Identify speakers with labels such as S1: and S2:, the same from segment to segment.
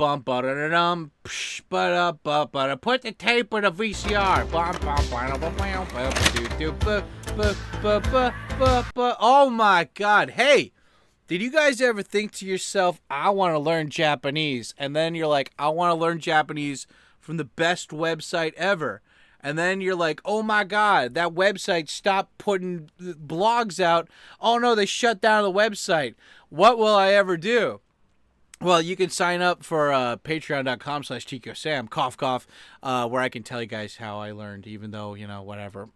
S1: Bum ba da dum psh ba da ba ba da. Put the tape in the VCR. Bum bum ba da ba ba. Oh my God! Hey, did you guys ever think to yourself, "I want to learn Japanese," and then you're like, "I want to learn Japanese from the best website ever," and then you're like, "Oh my God, that website stopped putting blogs out. Oh no, they shut down the website. What will I ever do?" Well, you can sign up for patreon.com/TkyoSam, cough, cough, where I can tell you guys how I learned, even though, you know, whatever.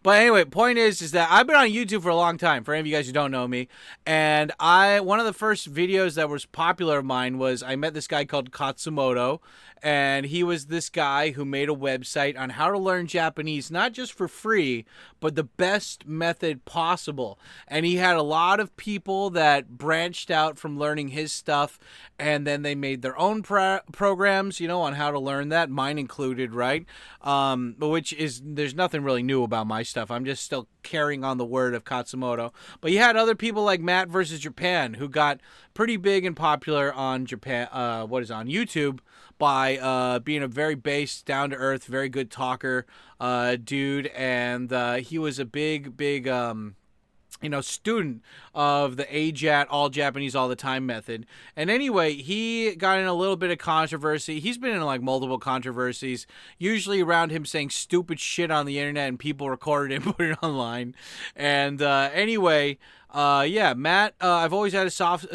S1: But anyway, point is that I've been on YouTube for a long time, for any of you guys who don't know me. And one of the first videos that was popular of mine was I met this guy called Katsumoto. And he was this guy who made a website on how to learn Japanese, not just for free, but the best method possible. And he had a lot of people that branched out from learning his stuff, and then they made their own programs, you know, on how to learn that, mine included, right? Which is, there's nothing really new about my stuff. I'm just still carrying on the word of Katsumoto. But you had other people like mattvsjapan, who got pretty big and popular on on YouTube by being a very base, down-to-earth, very good talker dude. And he was a big student of the ajatt, all Japanese all the time method. And anyway, he got in a little bit of controversy. He's been in like multiple controversies, usually around him saying stupid shit on the internet, and people recorded it and put it online. And anyway, yeah, Matt, I've always had a soft,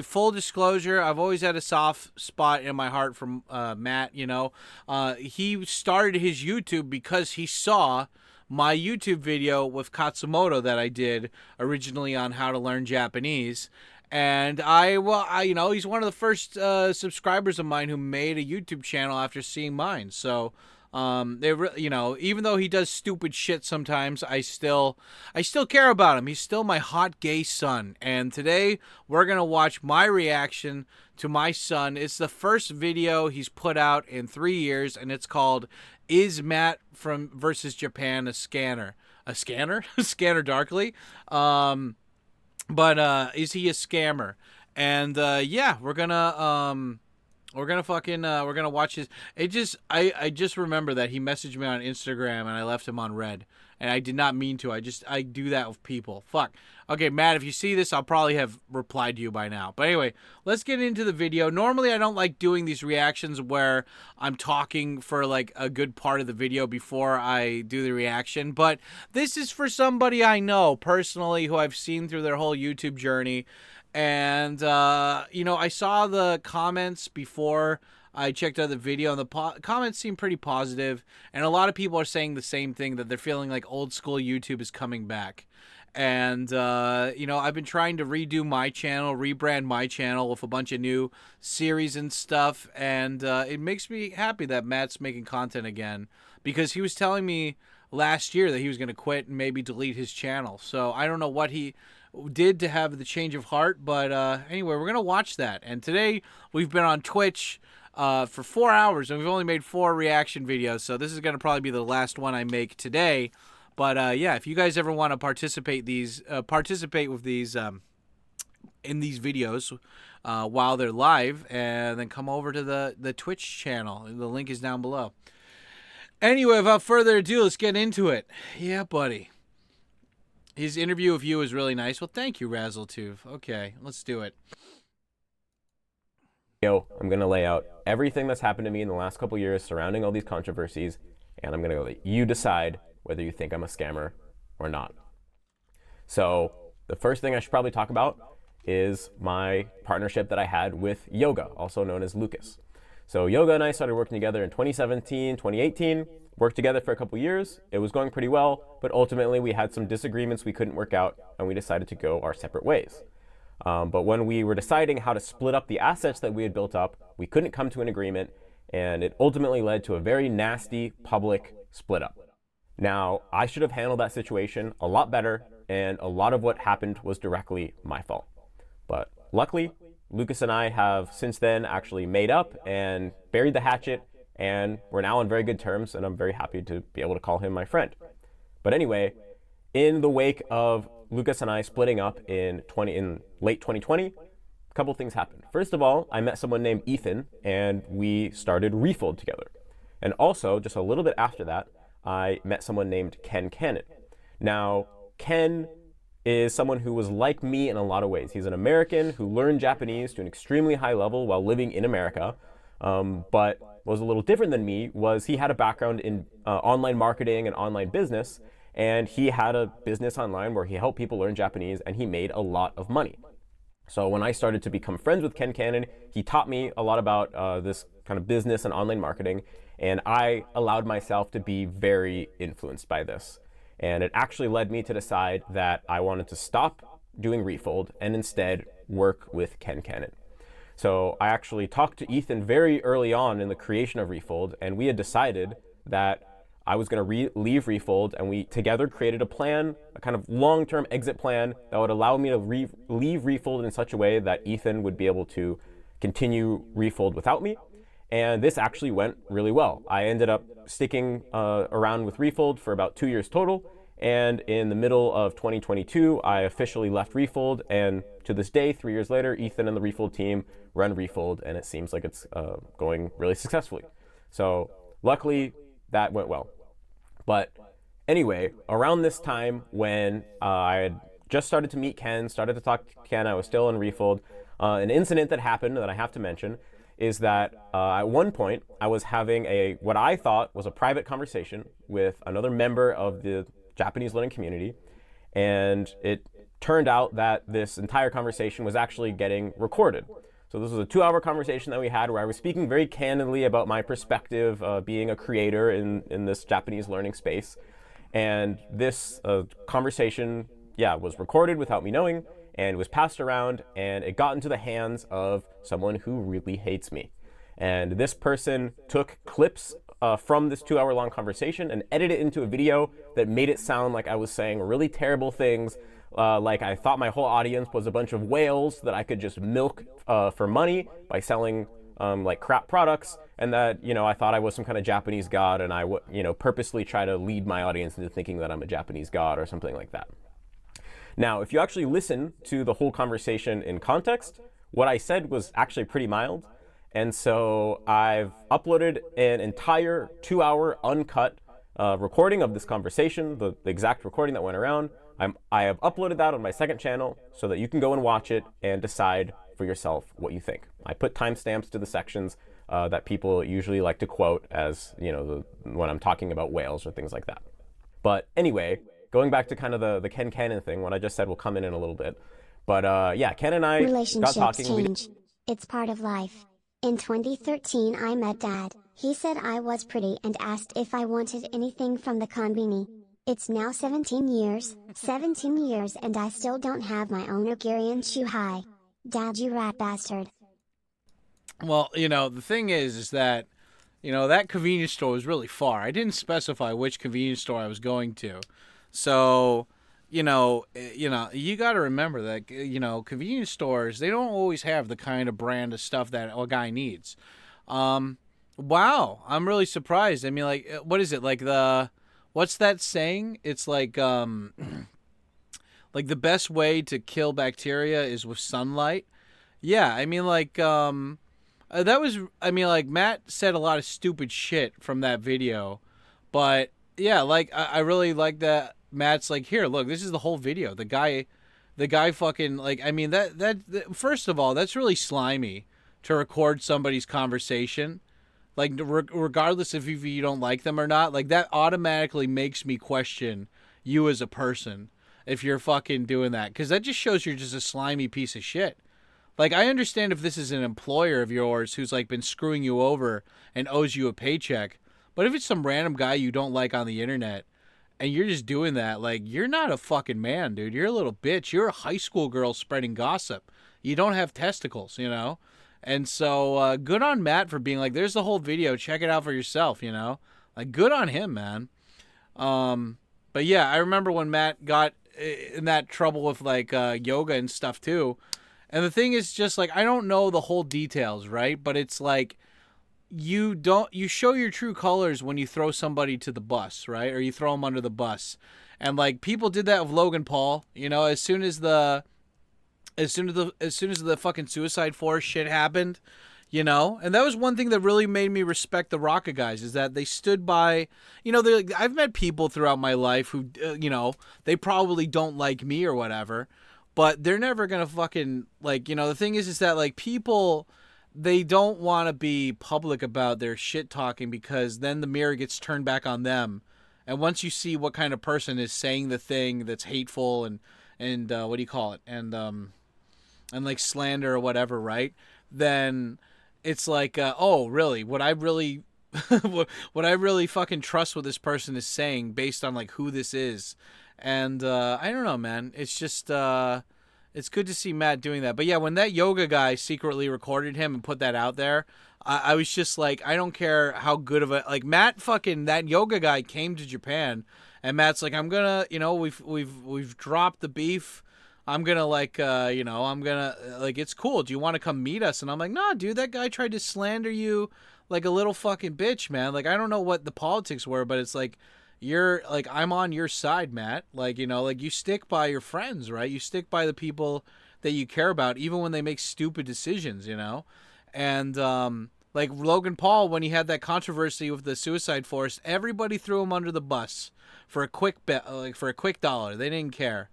S1: full disclosure, I've always had a soft spot in my heart for Matt. He started his YouTube because he saw my YouTube video with Katsumoto that I did originally on how to learn Japanese. And he's one of the first subscribers of mine who made a YouTube channel after seeing mine. So, even though he does stupid shit sometimes, I still care about him. He's still my hot gay son. And today we're going to watch my reaction to my son. It's the first video he's put out in 3 years, and it's called "Is Matt from versus Japan a Scanner?" A scanner? Scanner Darkly. But is he a scammer? And yeah, we're gonna watch his. I just remember that he messaged me on Instagram and I left him on red, and I did not mean to. I do that with people. Fuck. Okay, Matt, if you see this, I'll probably have replied to you by now. But anyway, let's get into the video. Normally, I don't like doing these reactions where I'm talking for like a good part of the video before I do the reaction. But this is for somebody I know personally, who I've seen through their whole YouTube journey. And, I saw the comments before I checked out the video, and the comments seem pretty positive. And a lot of people are saying the same thing, that they're feeling like old school YouTube is coming back. And, I've been trying to redo my channel, rebrand my channel with a bunch of new series and stuff. And it makes me happy that Matt's making content again, because he was telling me last year that he was going to quit and maybe delete his channel. So I don't know what he did to have the change of heart, but anyway, we're gonna watch that. And today we've been on Twitch for 4 hours, and we've only made 4 reaction videos, so this is gonna probably be the last one I make today. But yeah, if you guys ever want to participate with these in these videos while they're live, and then come over to the Twitch channel. The link is down below. Anyway, without further ado, let's get into it. Yeah, buddy. His interview with you was really nice. Well, thank you, Razzletooth. Okay, let's do it.
S2: I'm going to lay out everything that's happened to me in the last couple years surrounding all these controversies, and I'm going to let you decide whether you think I'm a scammer or not. So the first thing I should probably talk about is my partnership that I had with Yoga, also known as Lucas. So Yoga and I started working together in 2017, 2018, worked together for a couple years. It was going pretty well, but ultimately we had some disagreements we couldn't work out, and we decided to go our separate ways. But when we were deciding how to split up the assets that we had built up, we couldn't come to an agreement, and it ultimately led to a very nasty public split up. Now, I should have handled that situation a lot better, and a lot of what happened was directly my fault. But luckily, Lucas and I have since then actually made up and buried the hatchet, and we're now on very good terms, and I'm very happy to be able to call him my friend. But anyway, in the wake of Lucas and I splitting up in late 2020, couple things happened. First of all, I met someone named Ethan, and we started Refold together. And also, just a little bit after that, I met someone named Ken Cannon. Now, Ken is someone who was like me in a lot of ways. He's an American who learned Japanese to an extremely high level while living in America. But what was a little different than me was he had a background in online marketing and online business, and he had a business online where he helped people learn Japanese, and he made a lot of money. So when I started to become friends with Ken Cannon, he taught me a lot about this kind of business and online marketing, and I allowed myself to be very influenced by this. And it actually led me to decide that I wanted to stop doing Refold and instead work with Ken Cannon. So I actually talked to Ethan very early on in the creation of Refold, and we had decided that I was going to leave Refold, and we together created a plan, a kind of long-term exit plan that would allow me to leave Refold in such a way that Ethan would be able to continue Refold without me. And this actually went really well. I ended up sticking around with Refold for about 2 years total. And in the middle of 2022, I officially left Refold. And to this day, 3 years later, Ethan and the Refold team run Refold, and it seems like it's going really successfully. So luckily, that went well. But anyway, around this time when I had just started to meet Ken, started to talk to Ken, I was still in Refold, an incident that happened that I have to mention is that at one point I was having what I thought was a private conversation with another member of the Japanese learning community, and it turned out that this entire conversation was actually getting recorded. So this was a 2-hour conversation that we had where I was speaking very candidly about my perspective being a creator in this Japanese learning space. And this conversation, was recorded without me knowing, and was passed around, and it got into the hands of someone who really hates me. And this person took clips from this 2-hour-long conversation and edited it into a video that made it sound like I was saying really terrible things, like I thought my whole audience was a bunch of whales that I could just milk for money by selling like crap products, and that, I thought I was some kind of Japanese god, and I would, purposely try to lead my audience into thinking that I'm a Japanese god or something like that. Now, if you actually listen to the whole conversation in context, what I said was actually pretty mild. And so I've uploaded an entire 2-hour uncut recording of this conversation, the exact recording that went around. I have uploaded that on my second channel so that you can go and watch it and decide for yourself what you think. I put timestamps to the sections that people usually like to quote as, when I'm talking about whales or things like that. But anyway, going back to kind of the Ken Cannon thing, what I just said will come in a little bit. But Ken and I got talking.
S3: Change. It's part of life. In 2013 I met Dad. He said I was pretty and asked if I wanted anything from the konbini. It's now 17 years and I still don't have my own Nigerian shuhai. Dad, you rat bastard.
S1: Well, the thing is that, that convenience store was really far. I didn't specify which convenience store I was going to. So, you got to remember that, convenience stores, they don't always have the kind of brand of stuff that a guy needs. Wow, I'm really surprised. I mean, like, what is it? Like what's that saying? It's like like the best way to kill bacteria is with sunlight. Yeah, I mean, like, Matt said a lot of stupid shit from that video, but yeah, like, I really like that. Matt's like, here, look, this is the whole video. The guy fucking, like, I mean, that first of all, that's really slimy to record somebody's conversation. Like, regardless if you don't like them or not, like, that automatically makes me question you as a person if you're fucking doing that. Because that just shows you're just a slimy piece of shit. Like, I understand if this is an employer of yours who's, like, been screwing you over and owes you a paycheck. But if it's some random guy you don't like on the internet, and you're just doing that, like, you're not a fucking man, dude. You're a little bitch. You're a high school girl spreading gossip. You don't have testicles, And so good on Matt for being like, there's the whole video. Check it out for yourself, Like, good on him, man. But yeah, I remember when Matt got in that trouble with, like, yoga and stuff, too. And the thing is just, like, I don't know the whole details, right? But it's like, you show your true colors when you throw somebody to the bus, right? Or you throw them under the bus. And, like, people did that with Logan Paul, as soon as the as soon as the fucking suicide forest shit happened, you know. And that was one thing that really made me respect the Rocka guys, is that they stood by, you know. I've met people throughout my life who, you know, they probably don't like me or whatever, but they're never gonna fucking, like, you know. The thing is that, like, people, they don't want to be public about their shit talking, because then the mirror gets turned back on them. And once you see what kind of person is saying the thing that's hateful and what do you call it, and like slander or whatever, right? Then it's like, oh, really? Would I really, would I really fucking trust what this person is saying based on like who this is? And I don't know, man. It's just, it's good to see Matt doing that. But yeah, when that yoga guy secretly recorded him and put that out there, I was just like, I don't care how good of a, like, Matt fucking, that yoga guy came to Japan, and Matt's like, I'm gonna, you know, we've dropped the beef. I'm gonna, like, you know, I'm gonna, like, it's cool. Do you want to come meet us? And I'm like, nah, dude, that guy tried to slander you like a little fucking bitch, man. Like, I don't know what the politics were, but it's like, you're, like, I'm on your side, Matt. Like, you know, like, you stick by your friends, right? You stick by the people that you care about, even when they make stupid decisions, you know? And, like Logan Paul, when he had that controversy with the suicide forest, everybody threw him under the bus for a quick bet, like for a quick dollar. They didn't care.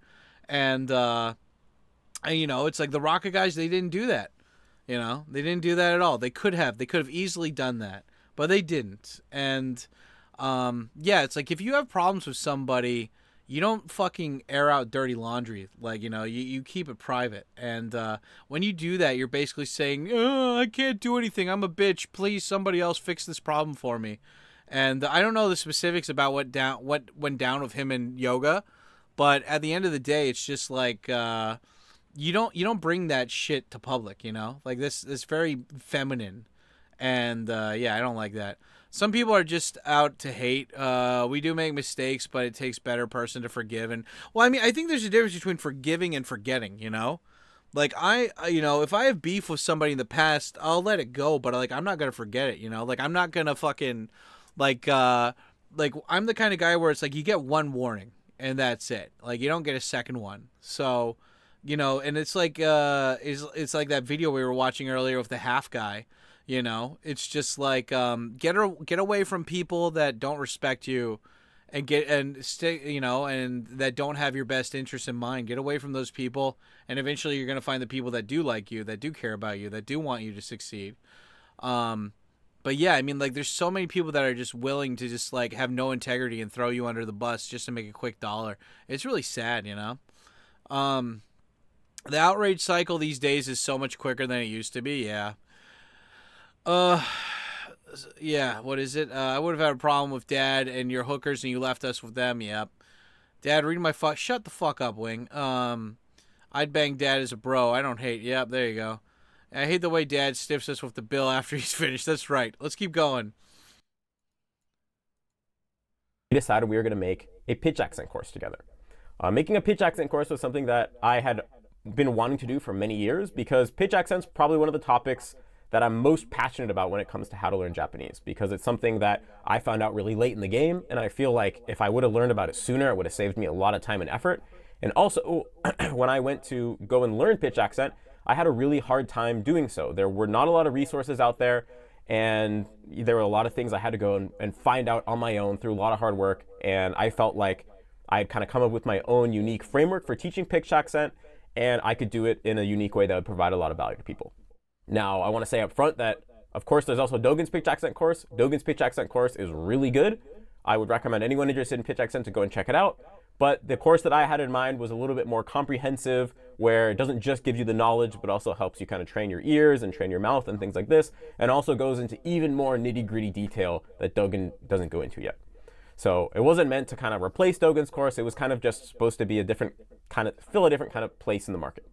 S1: And you know, it's like the Rocket guys, they didn't do that. You know, they didn't do that at all. They could have easily done that, but they didn't. And yeah, it's like, if you have problems with somebody, you don't fucking air out dirty laundry. Like, you know, you keep it private. And when you do that, you're basically saying, oh, I can't do anything. I'm a bitch. Please, somebody else fix this problem for me. And I don't know the specifics about what went down with him in yoga, but at the end of the day, it's just like, you don't bring that shit to public, you know? Like, this very feminine. And yeah, I don't like that. Some people are just out to hate. We do make mistakes, but it takes better person to forgive. And, well, I mean, I think there's a difference between forgiving and forgetting, you know? Like, you know, if I have beef with somebody in the past, I'll let it go, but, like, I'm not going to forget it, you know? Like, I'm not going to fucking, like, I'm the kind of guy where it's like, you get one warning, and that's it. Like, you don't get a second one. So, you know, and it's like, it's like that video we were watching earlier with the half guy. You know, it's just like, get away from people that don't respect you, and stay, you know, and that don't have your best interest in mind. Get away from those people, and eventually you're gonna find the people that do like you, that do care about you, that do want you to succeed. But yeah, I mean, like, there's so many people that are just willing to just, like, have no integrity and throw you under the bus just to make a quick dollar. It's really sad, you know. The outrage cycle these days is so much quicker than it used to be. Yeah. Yeah, what is it? I would have had a problem with Dad and your hookers, and you left us with them. Yep. Dad, read my shut the fuck up, Wing. I'd bang Dad as a bro. I don't hate. Yep, there you go. I hate the way Dad stiffs us with the bill after he's finished. That's right. Let's keep going.
S2: We decided we were going to make a pitch accent course together. Making a pitch accent course was something that I had been wanting to do for many years, because pitch accent's probably one of the topics that I'm most passionate about when it comes to how to learn Japanese, because it's something that I found out really late in the game, and I feel like if I would have learned about it sooner, it would have saved me a lot of time and effort. And also, when I went to go and learn pitch accent, I had a really hard time doing so. There were not a lot of resources out there, and there were a lot of things I had to go and find out on my own through a lot of hard work, and I felt like I had kind of come up with my own unique framework for teaching pitch accent, and I could do it in a unique way that would provide a lot of value to people. Now, I want to say up front that, of course, there's also Dogen's pitch accent course. Dogen's pitch accent course is really good. I would recommend anyone interested in pitch accent to go and check it out. But the course that I had in mind was a little bit more comprehensive, where it doesn't just give you the knowledge, but also helps you kind of train your ears and train your mouth and things like this, and also goes into even more nitty-gritty detail that Dogen doesn't go into yet. So it wasn't meant to kind of replace Dogen's course. It was kind of just supposed to be fill a different kind of place in the market.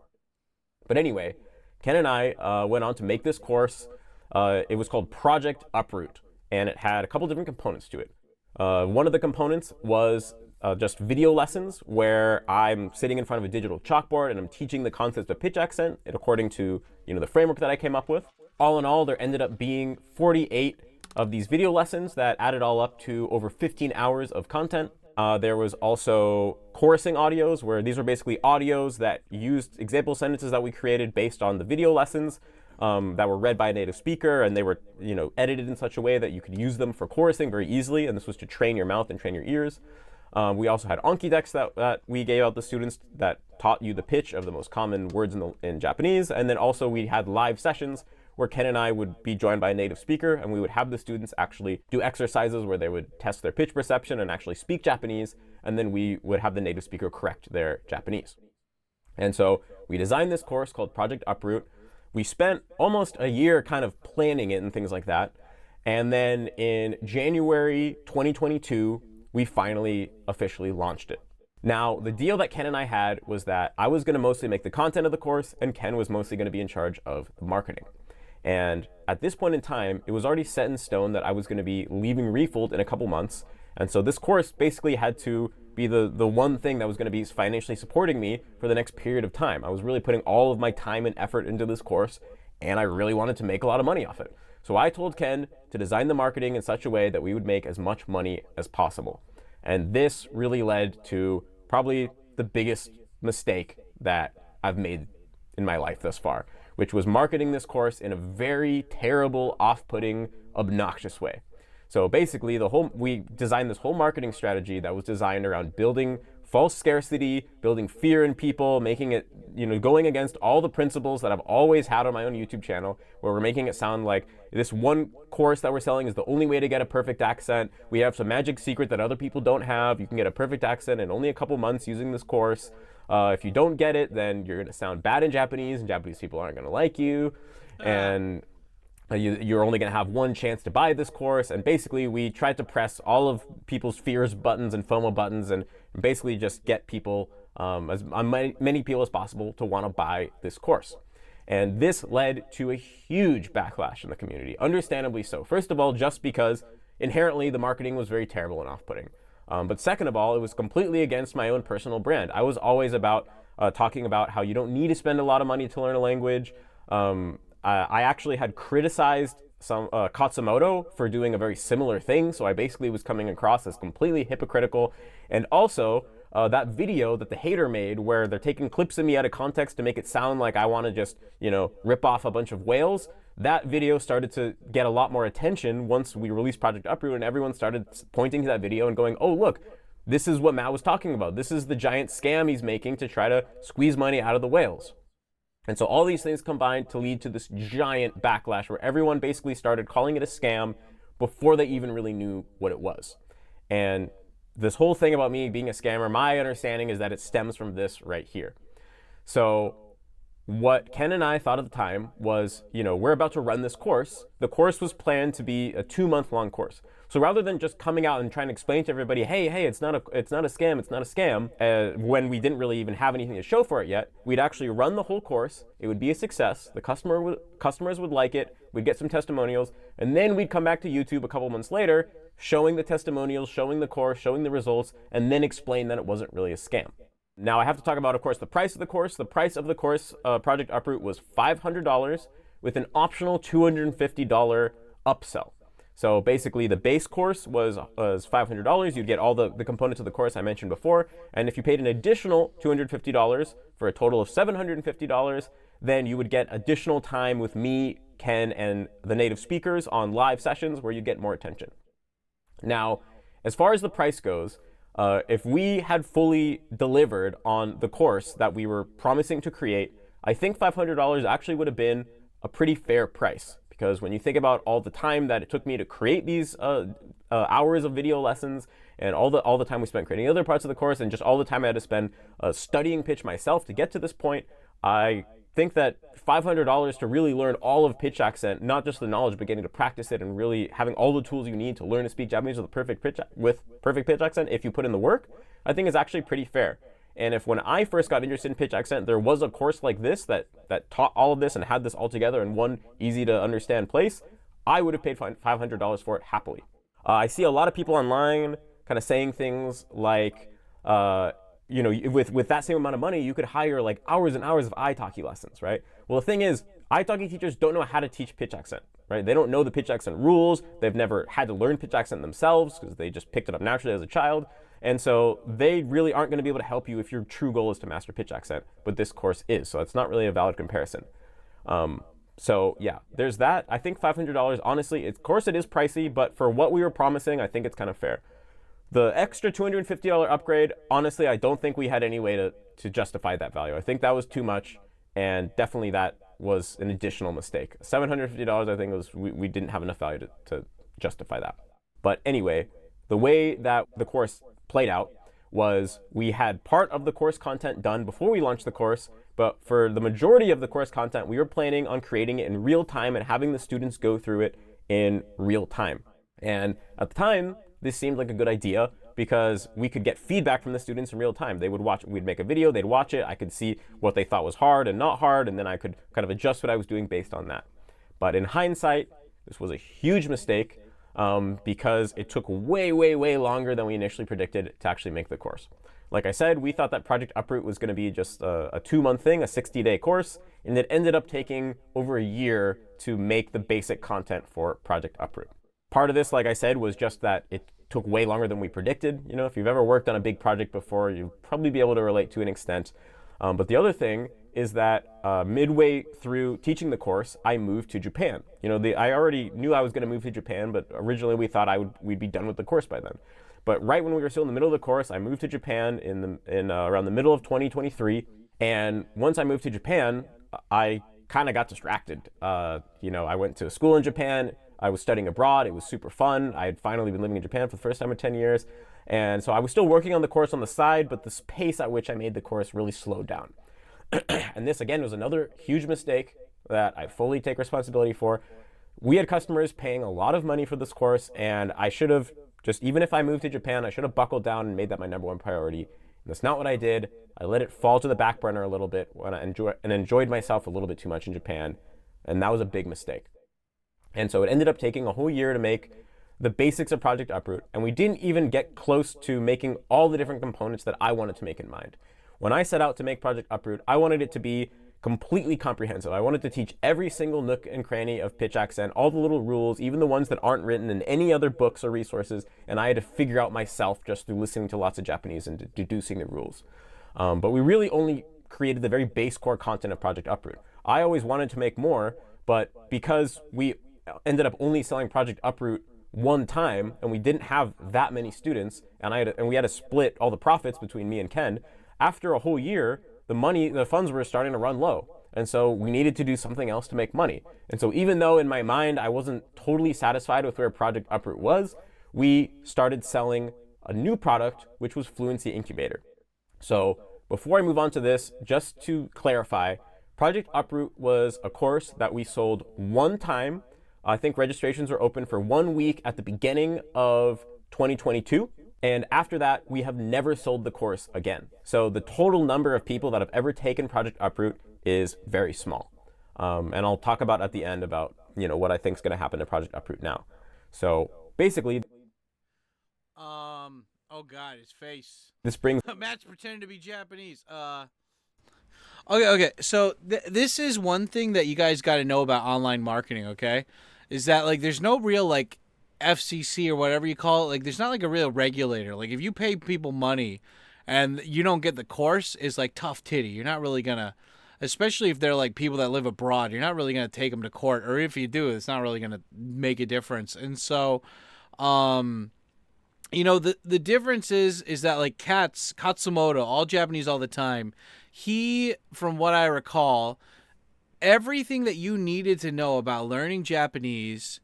S2: But anyway, Ken and I went on to make this course. It was called Project Uproot, and it had a couple different components to it. One of the components was just video lessons, where I'm sitting in front of a digital chalkboard and I'm teaching the concepts of pitch accent according to, you know, the framework that I came up with. All in all, there ended up being 48 of these video lessons that added all up to over 15 hours of content. There was also chorusing audios, where these were basically audios that used example sentences that we created based on the video lessons that were read by a native speaker, and they were, edited in such a way that you could use them for chorusing very easily, and this was to train your mouth and train your ears. We also had Anki decks that we gave out to students that taught you the pitch of the most common words in Japanese, and then also we had live sessions where Ken and I would be joined by a native speaker, and we would have the students actually do exercises where they would test their pitch perception and actually speak Japanese, and then we would have the native speaker correct their Japanese. And so we designed this course called Project Uproot. We spent almost a year kind of planning it and things like that. And then in January 2022, we finally officially launched it. Now, the deal that Ken and I had was that I was going to mostly make the content of the course, and Ken was mostly going to be in charge of the marketing. And at this point in time, it was already set in stone that I was going to be leaving Refold in a couple months. And so this course basically had to be the one thing that was going to be financially supporting me for the next period of time. I was really putting all of my time and effort into this course, and I really wanted to make a lot of money off it. So I told Ken to design the marketing in such a way that we would make as much money as possible. And this really led to probably the biggest mistake that I've made in my life thus far, which was marketing this course in a very terrible, off-putting, obnoxious way. So basically, we designed this whole marketing strategy that was designed around building false scarcity, building fear in people, making it, going against all the principles that I've always had on my own YouTube channel, where we're making it sound like this one course that we're selling is the only way to get a perfect accent. We have some magic secret that other people don't have. You can get a perfect accent in only a couple months using this course. If you don't get it, then you're going to sound bad in Japanese, and Japanese people aren't going to like you. And you're only going to have one chance to buy this course. And basically, we tried to press all of people's fears buttons and FOMO buttons, and basically just get people, as many people as possible, to want to buy this course. And this led to a huge backlash in the community, understandably so. First of all, just because inherently the marketing was very terrible and off-putting. But second of all, it was completely against my own personal brand. I was always about talking about how you don't need to spend a lot of money to learn a language. I actually had criticized Katsumoto for doing a very similar thing, so I basically was coming across as completely hypocritical. And also, that video that the hater made, where they're taking clips of me out of context to make it sound like I want to just, rip off a bunch of whales, that video started to get a lot more attention once we released Project Uproot, and everyone started pointing to that video and going, oh, look, this is what Matt was talking about. This is the giant scam he's making to try to squeeze money out of the whales. And so all these things combined to lead to this giant backlash where everyone basically started calling it a scam before they even really knew what it was. And this whole thing about me being a scammer, my understanding is that it stems from this right here. So what Ken and I thought at the time was, we're about to run this course. The course was planned to be a 2-month-long course. So rather than just coming out and trying to explain to everybody, hey, it's not a scam, when we didn't really even have anything to show for it yet, we'd actually run the whole course. It would be a success. The customers would like it. We'd get some testimonials, and then we'd come back to YouTube a couple months later, showing the testimonials, showing the course, showing the results, and then explain that it wasn't really a scam. Now I have to talk about, of course, the price of the course. The price of the course, Project Uproot, was $500 with an optional $250 upsell. So basically, the base course was $500. You'd get all the components of the course I mentioned before. And if you paid an additional $250 for a total of $750, then you would get additional time with me, Ken, and the native speakers on live sessions where you get more attention. Now, as far as the price goes, if we had fully delivered on the course that we were promising to create, I think $500 actually would have been a pretty fair price. Because when you think about all the time that it took me to create these hours of video lessons, and all the time we spent creating other parts of the course, and just all the time I had to spend studying pitch myself to get to this point, I think that $500 to really learn all of pitch accent, not just the knowledge, but getting to practice it and really having all the tools you need to learn to speak Japanese with perfect pitch accent, if you put in the work, I think is actually pretty fair. And if when I first got interested in pitch accent, there was a course like this that taught all of this and had this all together in one easy to understand place, I would have paid $500 for it happily. I see a lot of people online kind of saying things like, with that same amount of money, you could hire like hours and hours of italki lessons, right? Well, the thing is, italki teachers don't know how to teach pitch accent, right? They don't know the pitch accent rules. They've never had to learn pitch accent themselves because they just picked it up naturally as a child. And so they really aren't going to be able to help you if your true goal is to master pitch accent, but this course is. So it's not really a valid comparison. So yeah, there's that. I think $500, honestly, of course it is pricey, but for what we were promising, I think it's kind of fair. The extra $250 upgrade, honestly, I don't think we had any way to justify that value. I think that was too much, and definitely that was an additional mistake. $750, I think we didn't have enough value to justify that. But anyway, the way that the course played out was we had part of the course content done before we launched the course, but for the majority of the course content, we were planning on creating it in real time and having the students go through it in real time. And at the time, this seemed like a good idea because we could get feedback from the students in real time. They would watch, we'd make a video, they'd watch it, I could see what they thought was hard and not hard, and then I could kind of adjust what I was doing based on that. But in hindsight, this was a huge mistake because it took way, way, way longer than we initially predicted to actually make the course. Like I said, we thought that Project Uproot was going to be just a 2-month thing, a 60-day course, and it ended up taking over a year to make the basic content for Project Uproot. Part of this, like I said, was just that it took way longer than we predicted. You know, if you've ever worked on a big project before, you'll probably be able to relate to an extent. But the other thing is that midway through teaching the course, I moved to Japan. You know, I already knew I was going to move to Japan, but originally we thought we'd be done with the course by then. But right when we were still in the middle of the course, I moved to Japan around the middle of 2023. And once I moved to Japan, I kind of got distracted. You know, I went to school in Japan. I was studying abroad. It was super fun. I had finally been living in Japan for the first time in 10 years. And so I was still working on the course on the side, but the pace at which I made the course really slowed down. And this, again, was another huge mistake that I fully take responsibility for. We had customers paying a lot of money for this course, and I should have just, even if I moved to Japan, I should have buckled down and made that my #1 priority. And that's not what I did. I let it fall to the back burner a little bit when I enjoyed myself a little bit too much in Japan, and that was a big mistake. And so it ended up taking a whole year to make the basics of Project Uproot, and we didn't even get close to making all the different components that I wanted to make in mind. When I set out to make Project Uproot, I wanted it to be completely comprehensive. I wanted to teach every single nook and cranny of pitch accent, all the little rules, even the ones that aren't written in any other books or resources, and I had to figure out myself just through listening to lots of Japanese and deducing the rules. But we really only created the very base core content of Project Uproot. I always wanted to make more, but because we ended up only selling Project Uproot one time, and we didn't have that many students, and we had to split all the profits between me and Ken, after a whole year, the funds were starting to run low. And so we needed to do something else to make money. And so even though in my mind I wasn't totally satisfied with where Project Uproot was, we started selling a new product, which was Fluency Incubator. So before I move on to this, just to clarify, Project Uproot was a course that we sold one time. I think registrations were open for 1 week at the beginning of 2022. And after that, we have never sold the course again. So the total number of people that have ever taken Project Uproot is very small. And I'll talk about at the end about, you know, what I think is going to happen to Project Uproot now. So basically,
S1: oh God, his face.
S2: This brings
S1: Matt's pretending to be Japanese. Okay. So this is one thing that you guys got to know about online marketing. Okay, is that like there's no real like FCC or whatever you call it. Like there's not like a real regulator. Like if you pay people money and you don't get the course, it's like tough titty. You're not really gonna, especially if they're like people that live abroad, you're not really gonna take them to court. Or if you do, it's not really gonna make a difference. And so, you know, the difference is that like Katsumoto, all Japanese all the time, he, from what I recall, everything that you needed to know about learning Japanese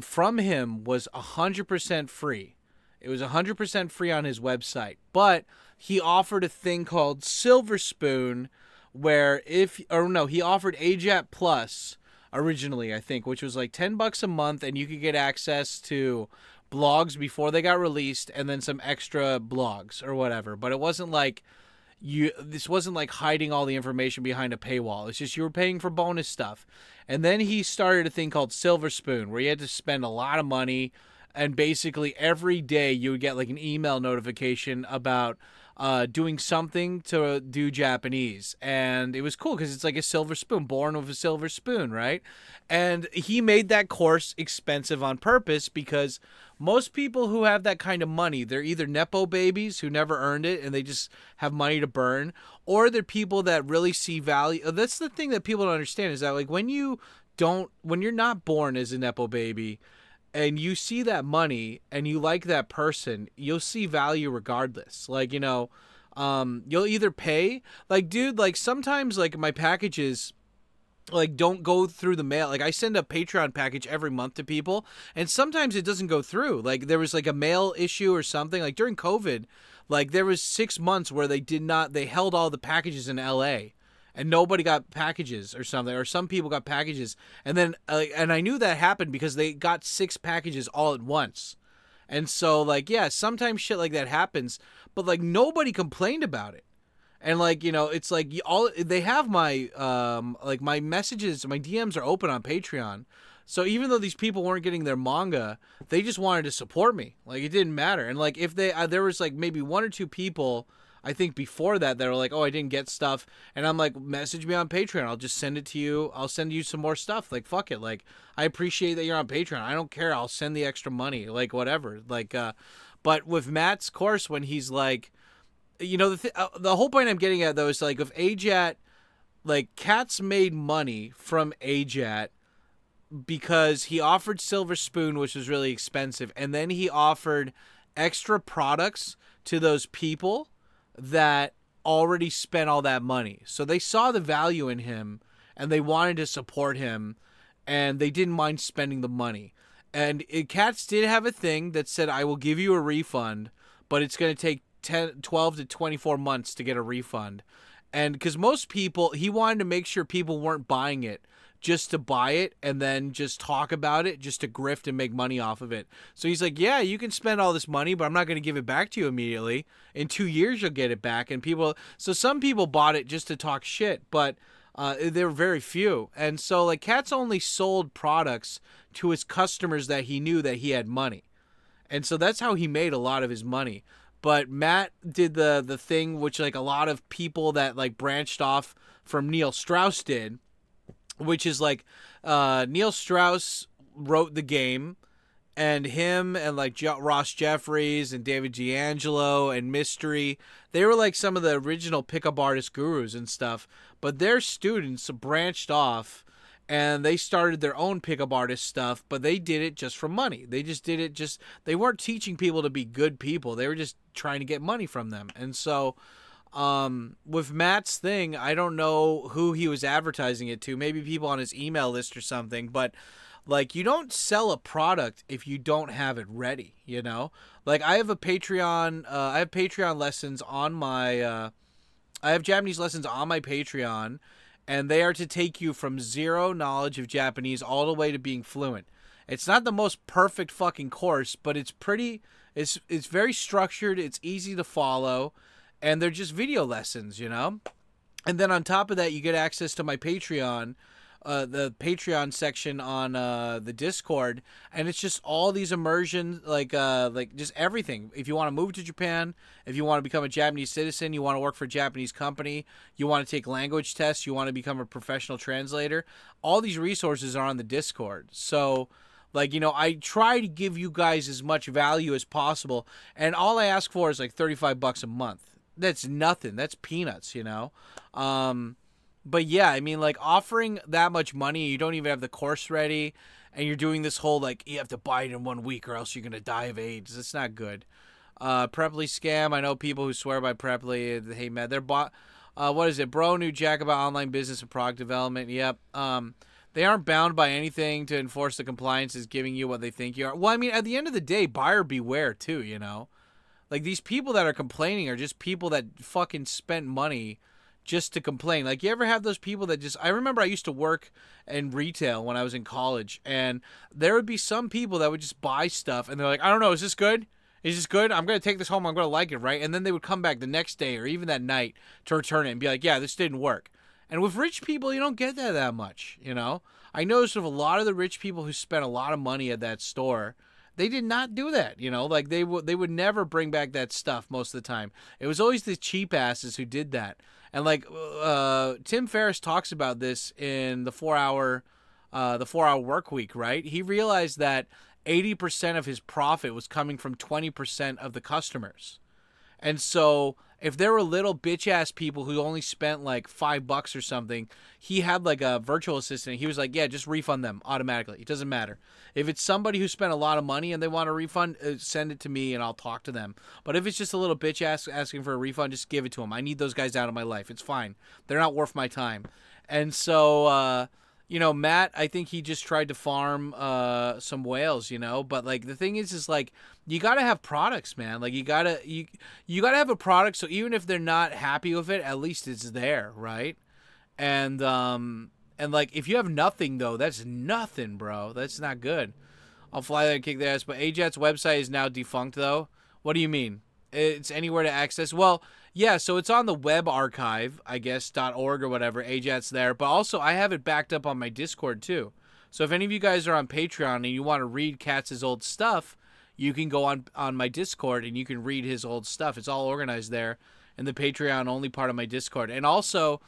S1: from him was 100% free. It was 100% free on his website, but he offered a thing called Silver Spoon, where he offered ajatt Plus originally, I think, which was like $10 a month, and you could get access to blogs before they got released, and then some extra blogs or whatever. But it wasn't like this wasn't like hiding all the information behind a paywall. It's just you were paying for bonus stuff. And then he started a thing called Silver Spoon, where you had to spend a lot of money, and basically every day you would get like an email notification about doing something to do Japanese, and it was cool because it's like a silver spoon, born with a silver spoon, right? And he made that course expensive on purpose because most people who have that kind of money, they're either nepo babies who never earned it and they just have money to burn, or they're people that really see value. That's the thing that people don't understand, is that like when you're not born as a nepo baby and you see that money and you like that person, you'll see value regardless. Like, you'll either pay, like, dude, like sometimes like my packages like don't go through the mail. Like I send a Patreon package every month to people and sometimes it doesn't go through. Like there was like a mail issue or something, like during COVID, like there was 6 months where they held all the packages in LA and nobody got packages or something, or some people got packages. And then, and I knew that happened because they got 6 packages all at once. And so like, yeah, sometimes shit like that happens, but like nobody complained about it. And like, it's like all they have my, like my messages, my DMs are open on Patreon. So even though these people weren't getting their manga, they just wanted to support me. Like it didn't matter. And like if there was like maybe 1 or 2 people, I think before that were like, oh, I didn't get stuff. And I'm like, message me on Patreon. I'll just send it to you. I'll send you some more stuff. Like, fuck it. Like, I appreciate that you're on Patreon. I don't care. I'll send the extra money. Like, whatever. Like, but with Matt's course, when he's like, the whole point I'm getting at, though, is like if ajatt, like, Cats made money from ajatt because he offered Silver Spoon, which was really expensive. And then he offered extra products to those people that already spent all that money. So they saw the value in him and they wanted to support him and they didn't mind spending the money. And Cats did have a thing that said, I will give you a refund, but it's going to take 12 to 24 months to get a refund. And because most people, he wanted to make sure people weren't buying it just to buy it and then just talk about it, just to grift and make money off of it. So he's like, yeah, you can spend all this money, but I'm not going to give it back to you immediately. In 2 years, you'll get it back. And so some people bought it just to talk shit, but there were very few. And so like Cats only sold products to his customers that he knew that he had money. And so that's how he made a lot of his money. But Matt did the thing which like a lot of people that like branched off from Neil Strauss did, which is like Neil Strauss wrote the game, and him and like Ross Jeffries and David D'Angelo and Mystery, they were like some of the original pickup artist gurus and stuff. But their students branched off and they started their own pickup artist stuff, but they did it just for money. They just did it they weren't teaching people to be good people. They were just trying to get money from them. And so with Matt's thing, I don't know who he was advertising it to, maybe people on his email list or something, but like you don't sell a product if you don't have it ready, like I have a Patreon, I have Patreon lessons on my, I have Japanese lessons on my Patreon, and they are to take you from zero knowledge of Japanese all the way to being fluent. It's not the most perfect fucking course, but it's very structured, it's easy to follow, and they're just video lessons, And then on top of that, you get access to my Patreon, the Patreon section on the Discord, and it's just all these immersion, like just everything. If you want to move to Japan, if you want to become a Japanese citizen, you want to work for a Japanese company, you want to take language tests, you want to become a professional translator, all these resources are on the Discord. So like, I try to give you guys as much value as possible, and all I ask for is like $35 a month. That's nothing. That's peanuts, But yeah, I mean, like offering that much money, you don't even have the course ready, and you're doing this whole like you have to buy it in 1 week or else you're gonna die of AIDS. It's not good. Preply scam. I know people who swear by Preply. Hey man, they're what is it, bro? New jack about online business and product development. Yep. They aren't bound by anything to enforce the compliance is giving you what they think you are. Well, I mean, at the end of the day, buyer beware too. Like these people that are complaining are just people that fucking spent money just to complain. Like, you ever have those people that just, I remember I used to work in retail when I was in college, and there would be some people that would just buy stuff and they're like, I don't know, is this good? Is this good? I'm going to take this home. I'm going to like it, right? And then they would come back the next day or even that night to return it and be like, yeah, this didn't work. And with rich people, you don't get that much, I noticed with a lot of the rich people who spent a lot of money at that store, They did not do that, you know, like they would never bring back that stuff most of the time. It was always the cheap asses who did that. And like Tim Ferriss talks about this in the 4-hour work week, right? He realized that 80% of his profit was coming from 20% of the customers. And so if there were little bitch ass people who only spent like $5 or something, he had like a virtual assistant. He was like, yeah, just refund them automatically. It doesn't matter. If it's somebody who spent a lot of money and they want a refund, send it to me and I'll talk to them. But if it's just a little bitch ass asking for a refund, just give it to them. I need those guys out of my life. It's fine. They're not worth my time. And so, you know, Matt, I think he just tried to farm some whales, you know. But like the thing is like you gotta have products, man. Like you gotta have a product, so even if they're not happy with it, at least it's there, right? And like if you have nothing though, that's nothing, bro. That's not good. I'll fly there and kick their ass. But Ajatt's website is now defunct though. What do you mean? It's anywhere to access? Well, yeah, so it's on the web archive, I guess, .org or whatever. Ajatt's there. But also, I have it backed up on my Discord, too. So if any of you guys are on Patreon and you want to read Katz's old stuff, you can go on my Discord and you can read his old stuff. It's all organized there in the Patreon-only part of my Discord. And also,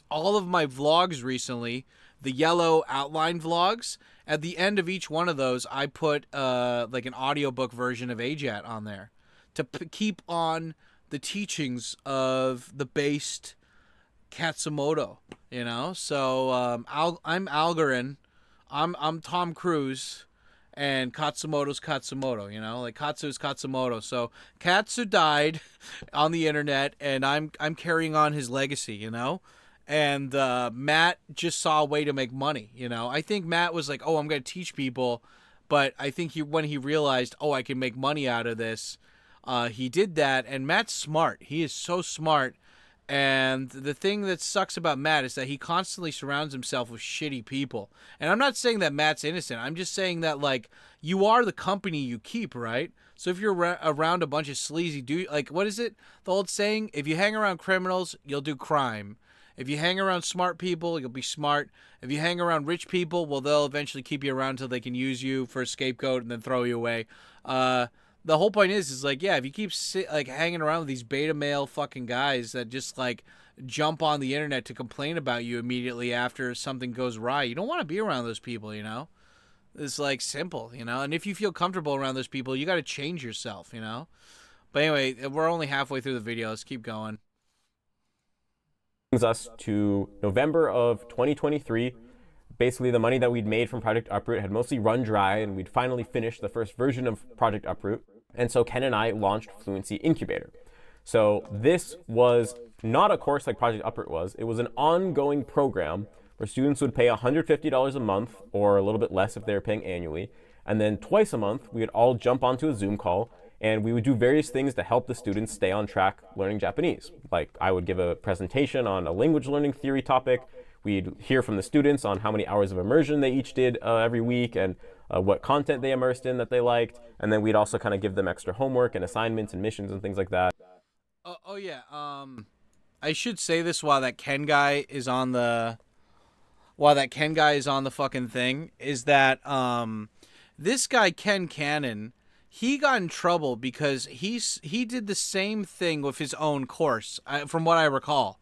S1: all of my vlogs recently, the yellow outline vlogs, at the end of each one of those, I put like an audiobook version of Ajatt on there to keep on the teachings of the based Katsumoto, you know. So I'm Algarin, I'm Tom Cruise, and Katsumoto's Katsumoto, you know, like Katsu's Katsumoto. So Katsu died on the internet, and I'm carrying on his legacy, you know. And Matt just saw a way to make money, you know. I think Matt was like, oh, I'm gonna teach people, but I think when he realized, oh, I can make money out of this. He did that, and Matt's smart. He is so smart, and the thing that sucks about Matt is that he constantly surrounds himself with shitty people. And I'm not saying that Matt's innocent. I'm just saying that, like, you are the company you keep, right? So if you're around a bunch of sleazy dudes, like, what is it? The old saying, if you hang around criminals, you'll do crime. If you hang around smart people, you'll be smart. If you hang around rich people, well, they'll eventually keep you around until they can use you for a scapegoat and then throw you away. The whole point is like, yeah, if you keep like hanging around with these beta male fucking guys that just like jump on the internet to complain about you immediately after something goes awry, you don't want to be around those people, you know? It's like simple, you know? And if you feel comfortable around those people, you got to change yourself, you know? But anyway, we're only halfway through the video. Let's keep going.
S2: Brings us to November of 2023. Basically, the money that we'd made from Project Uproot had mostly run dry, and we'd finally finished the first version of Project Uproot. And so Ken and I launched Fluency Incubator. So this was not a course like Project Uproot was. It was an ongoing program where students would pay $150 a month, or a little bit less if they were paying annually. And then twice a month, we would all jump onto a Zoom call, and we would do various things to help the students stay on track learning Japanese. Like I would give a presentation on a language learning theory topic. We'd hear from the students on how many hours of immersion they each did every week, and what content they immersed in that they liked. And then we'd also kind of give them extra homework and assignments and missions and things like that.
S1: Oh yeah. I should say this while that Ken guy is on the fucking thing, is that this guy Ken Cannon, he got in trouble because he did the same thing with his own course, from what I recall.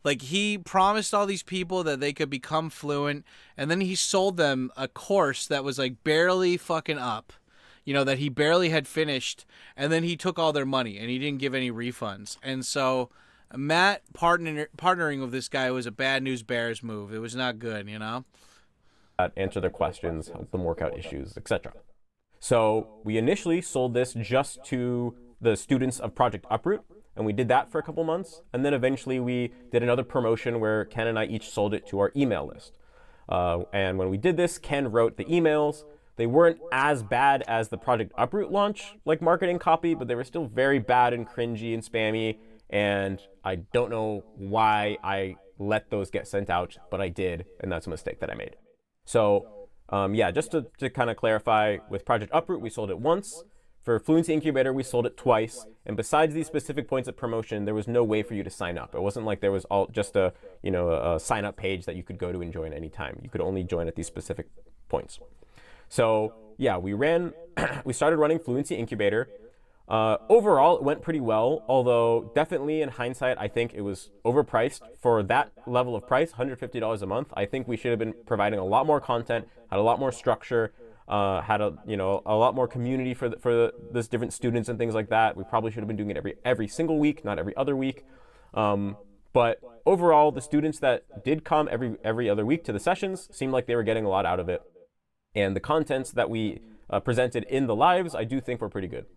S1: Like, he promised all these people that they could become fluent, and then he sold them a course that was, like, barely fucking up. You know, that he barely had finished, and then he took all their money, and he didn't give any refunds. And so, Matt partnering with this guy was a bad news bears move. It was not good, you know?
S2: Answer their questions, help them work out issues, etc. So, we initially sold this just to the students of Project Uproot, and we did that for a couple months, and then eventually we did another promotion where Ken and I each sold it to our email list. And when we did this, Ken wrote the emails. They weren't as bad as the Project Uproot launch, like marketing copy, but they were still very bad and cringy and spammy, and I don't know why I let those get sent out, but I did, and that's a mistake that I made. So yeah, just to kind of clarify, with Project Uproot, we sold it once. For Fluency Incubator, we sold it twice, and besides these specific points of promotion, there was no way for you to sign up. It wasn't like there was just a sign-up page that you could go to and join anytime. You could only join at these specific points. So yeah, we ran we started running Fluency Incubator. Overall, it went pretty well, although definitely in hindsight, I think it was overpriced for that level of price, $150 a month. I think we should have been providing a lot more content, had a lot more structure, had a lot more community for this different students and things like that. We probably should have been doing it every single week, not every other week. But overall, the students that did come every other week to the sessions seemed like they were getting a lot out of it. And the contents that we presented in the lives, I do think were pretty good.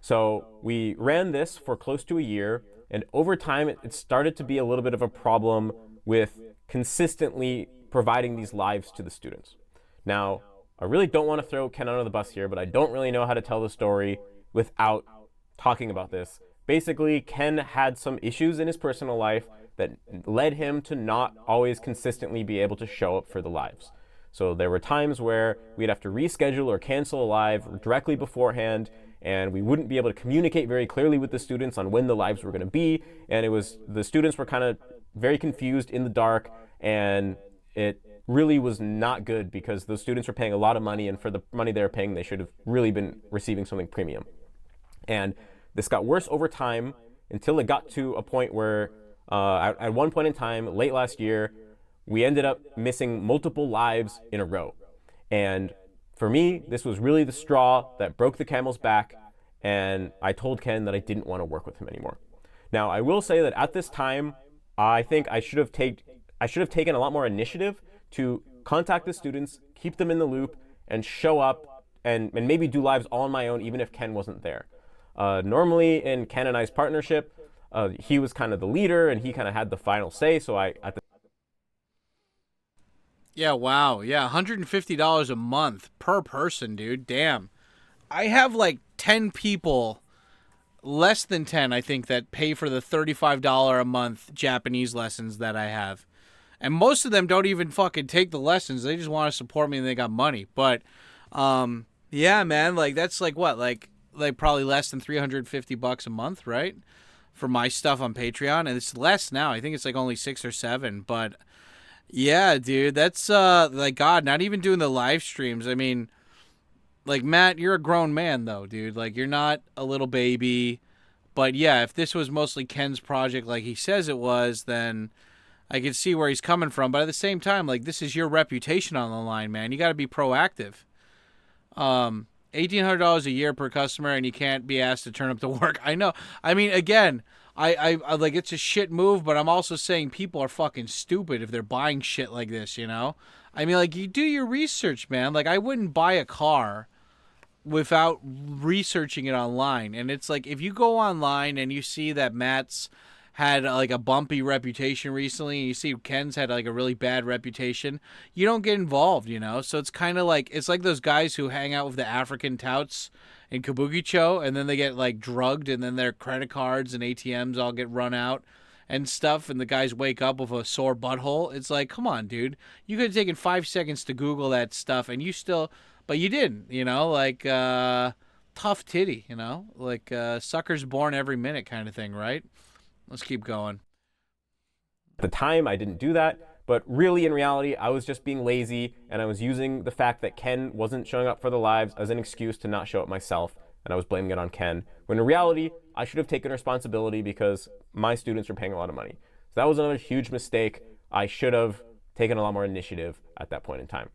S2: So we ran this for close to a year, and over time it started to be a little bit of a problem with consistently providing these lives to the students. Now, I really don't want to throw Ken under the bus here, but I don't really know how to tell the story without talking about this. Basically, Ken had some issues in his personal life that led him to not always consistently be able to show up for the lives. So there were times where we'd have to reschedule or cancel a live directly beforehand, and we wouldn't be able to communicate very clearly with the students on when the lives were going to be, and the students were kind of very confused in the dark, and it really was not good because those students were paying a lot of money, and for the money they were paying, they should have really been receiving something premium. And this got worse over time until it got to a point where at one point in time, late last year, we ended up missing multiple lives in a row. And for me, this was really the straw that broke the camel's back, and I told Ken that I didn't want to work with him anymore. Now, I will say that at this time, I think I should have taken a lot more initiative to contact the students, keep them in the loop, and show up and maybe do lives all on my own, even if Ken wasn't there. Normally, in Ken and I's partnership, he was kind of the leader, and he kind of had the final say, so
S1: Yeah, wow. Yeah, $150 a month per person, dude. Damn. I have like 10 people, less than 10, I think, that pay for the $35 a month Japanese lessons that I have. And most of them don't even fucking take the lessons. They just want to support me and they got money. But, yeah, man, like that's like what? Like probably less than $350 a month, right? For my stuff on Patreon. And it's less now. I think it's like only 6 or 7, but yeah, dude, that's like God, not even doing the live streams. I mean, like Matt, you're a grown man though, dude. Like you're not a little baby. But yeah, if this was mostly Ken's project like he says it was, then I can see where he's coming from. But at the same time, like this is your reputation on the line, man. You got to be proactive. $1,800 a year per customer, and you can't be asked to turn up to work. I know. I mean, again, I like it's a shit move, but I'm also saying people are fucking stupid if they're buying shit like this, you know? I mean, like, you do your research, man. Like, I wouldn't buy a car without researching it online. And it's like, if you go online and you see that Matt's had like a bumpy reputation recently, and you see Ken's had like a really bad reputation, you don't get involved, you know? So it's kind of like, it's like those guys who hang out with the African touts in Kabukicho, and then they get like drugged, and then their credit cards and ATMs all get run out and stuff, and the guys wake up with a sore butthole. It's like, come on, dude. You could have taken 5 seconds to Google that stuff, and you still, but you didn't, you know? Like, tough titty, you know? Like, suckers born every minute kind of thing, right? Let's keep going.
S2: At the time, I didn't do that, but really in reality, I was just being lazy, and I was using the fact that Ken wasn't showing up for the lives as an excuse to not show up myself, and I was blaming it on Ken, when in reality, I should have taken responsibility because my students were paying a lot of money. So that was another huge mistake. I should have taken a lot more initiative at that point in time.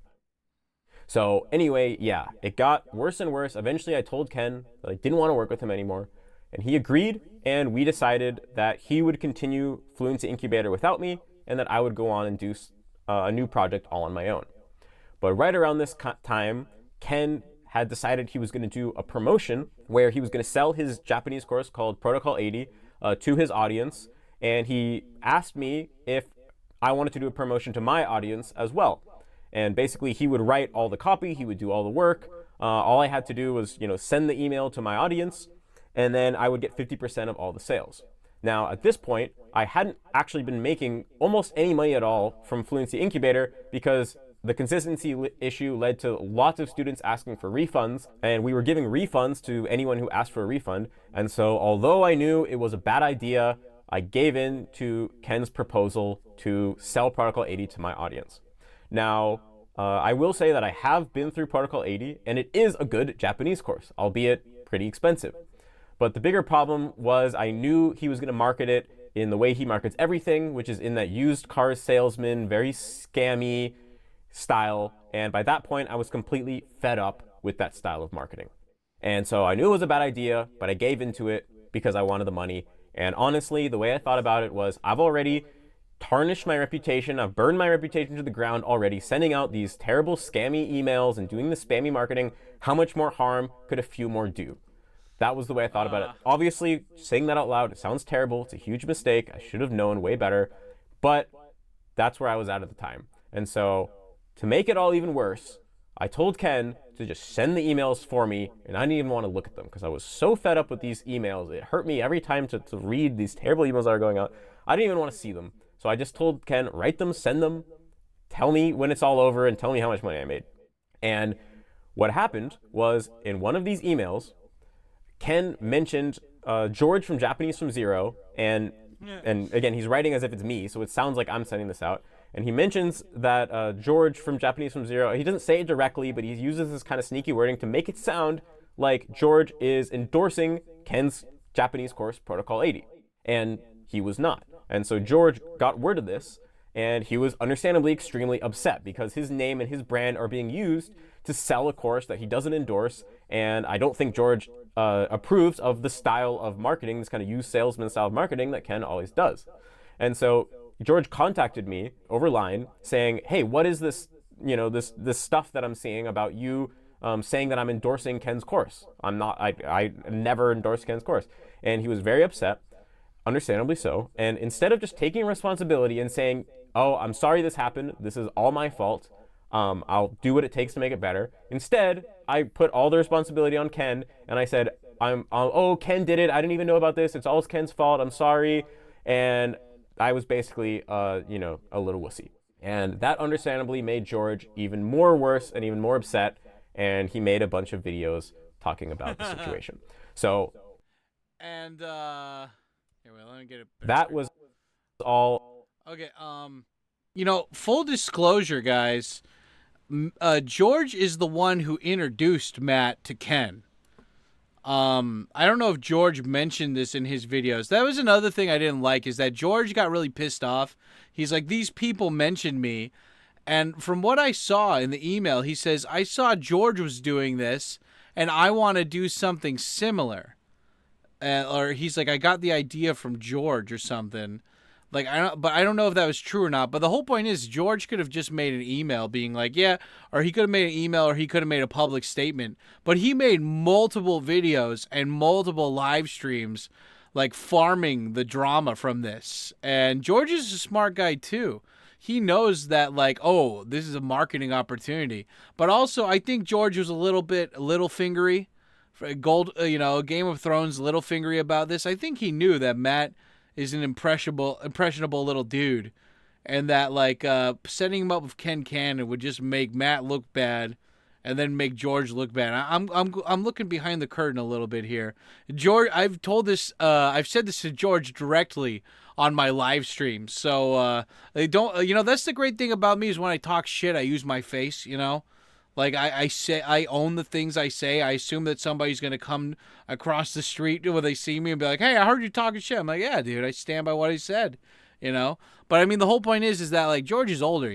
S2: So anyway, yeah, it got worse and worse. Eventually, I told Ken that I didn't want to work with him anymore, and he agreed, and we decided that he would continue Fluency Incubator without me, and that I would go on and do a new project all on my own. But right around this time, Ken had decided he was going to do a promotion where he was going to sell his Japanese course called Protocol 80 to his audience, and he asked me if I wanted to do a promotion to my audience as well. And basically, he would write all the copy, he would do all the work. All I had to do was, send the email to my audience, and then I would get 50% of all the sales. Now, at this point, I hadn't actually been making almost any money at all from Fluency Incubator because the consistency issue led to lots of students asking for refunds, and we were giving refunds to anyone who asked for a refund. And so, although I knew it was a bad idea, I gave in to Ken's proposal to sell Protocol 80 to my audience. Now, I will say that I have been through Protocol 80, and it is a good Japanese course, albeit pretty expensive. But the bigger problem was I knew he was going to market it in the way he markets everything, which is in that used cars salesman, very scammy style. And by that point, I was completely fed up with that style of marketing. And so I knew it was a bad idea, but I gave into it because I wanted the money. And honestly, the way I thought about it was I've already tarnished my reputation. I've burned my reputation to the ground already, sending out these terrible scammy emails and doing the spammy marketing. How much more harm could a few more do? That was the way I thought about it. Obviously, saying that out loud, it sounds terrible. It's a huge mistake. I should have known way better. But that's where I was at the time. And so to make it all even worse, I told Ken to just send the emails for me, and I didn't even want to look at them because I was so fed up with these emails. It hurt me every time to read these terrible emails that are going out. I didn't even want to see them. So I just told Ken, write them, send them, tell me when it's all over, and tell me how much money I made. And what happened was in one of these emails, Ken mentioned George from Japanese from Zero, and again, he's writing as if it's me, so it sounds like I'm sending this out. And he mentions that George from Japanese from Zero, he doesn't say it directly, but he uses this kind of sneaky wording to make it sound like George is endorsing Ken's Japanese course, Protocol 80. And he was not. And so George got word of this, and he was understandably extremely upset because his name and his brand are being used to sell a course that he doesn't endorse. And I don't think George approves of the style of marketing, this kind of used salesman style of marketing that Ken always does. And so George contacted me over line saying, hey, what is this, this stuff that I'm seeing about you saying that I'm endorsing Ken's course? I never endorsed Ken's course. And he was very upset, understandably so. And instead of just taking responsibility and saying, oh, I'm sorry this happened, this is all my fault, I'll do what it takes to make it better. Instead, I put all the responsibility on Ken, and I said, oh, Ken did it, I didn't even know about this, it's all Ken's fault, I'm sorry. And I was basically, a little wussy. And that understandably made George even more worse and even more upset, and he made a bunch of videos talking about the situation. So,
S1: and here, wait, let me get it.
S2: That was all.
S1: Okay, full disclosure, guys, George is the one who introduced Matt to Ken. I don't know if George mentioned this in his videos. That was another thing I didn't like, is that George got really pissed off. He's like, these people mentioned me. And from what I saw in the email, he says, I saw George was doing this, and I want to do something similar. Or he's like, I got the idea from George or something. Like, but I don't know if that was true or not. But the whole point is, George could have just made an email being like, yeah, or he could have made an email, or he could have made a public statement. But he made multiple videos and multiple live streams, like farming the drama from this. And George is a smart guy too. He knows that, like, oh, this is a marketing opportunity. But also, I think George was a little fingery. Game of Thrones, little fingery about this. I think he knew that Matt is an impressionable little dude, and that setting him up with Ken Cannon would just make Matt look bad, and then make George look bad. I'm looking behind the curtain a little bit here. George, I've said this to George directly on my live stream. So they don't, that's the great thing about me, is when I talk shit, I use my face. Like I say, I own the things I say. I assume that somebody's gonna come across the street when they see me and be like, "Hey, I heard you talking shit." I'm like, "Yeah, dude, I stand by what I said," But I mean, the whole point is that like George is older,